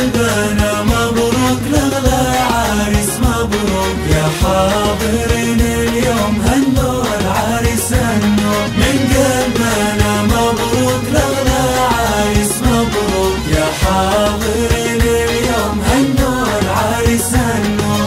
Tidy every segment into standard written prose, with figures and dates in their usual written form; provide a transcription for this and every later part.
قلبنا مبروك لأغلى عريس، مبروك يا حاضرين اليوم هنوا العريس هنوا. من قلبنا مبروك لأغلى عريس، مبروك يا حاضرين اليوم هنوا العريس هنوا.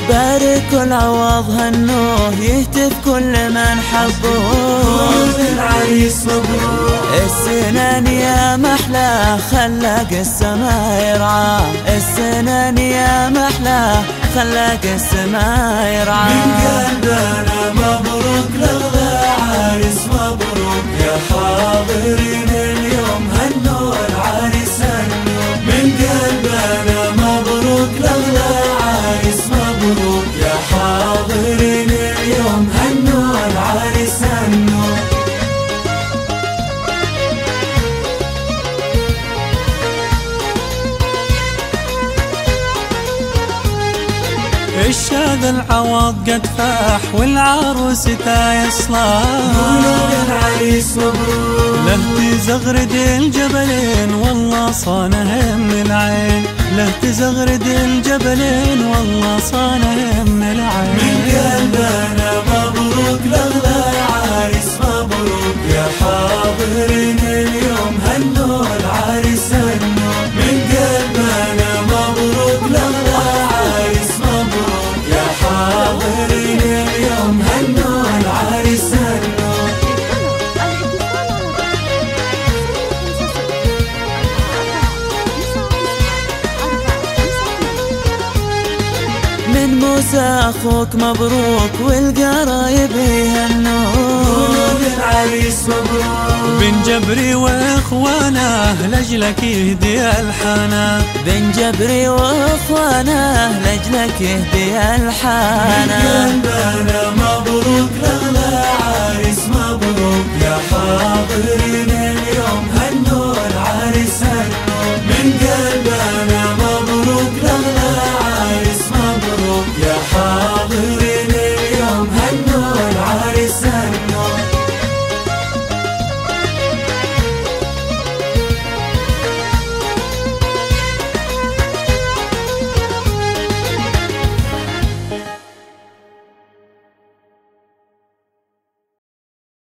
باركوا العوض هنوه يهتف كل من حبوه. العريس مبروك السنان يا محلاه خلاق السما يرعاه. السنان يا محلاه خلاق السما يرعاه. من قلبنا مبروك لأغلى عريس، مبروك يا حاضرين اليوم هنوا العريس هنوا. من قلبنا مبروك لأغلى عريس، مبروك يا حاضرين اليوم هنوا العريس هنوا. الشاذ العوض قد فاح والعروس تايصلاح. قولوا للعريس مبروك له تزغرد الجبلين والله صانه من العين. له تزغرد الجبلين والله صانه من العين. من قلبنا مبروك لأغلى عريس، مبروك يا حاضرين اليوم هنوا العريس هنوا. من قلبنا مبروك لأغلى عريس، مبروك يا حاضرين اليوم هنوا العريس هنوا. من موسى أخوك مبروك والقرايب يهنوه. قولوا للعريس مبروك بن جبري واخوانه لاجلك يهدي الحنا. بن جبري واخوانه لاجلك يهدي الحانا. من قلبنا مبروك لأغلى عريس، مبروك يا حاضرين اليوم هنوا العريس هنوا. من قلبنا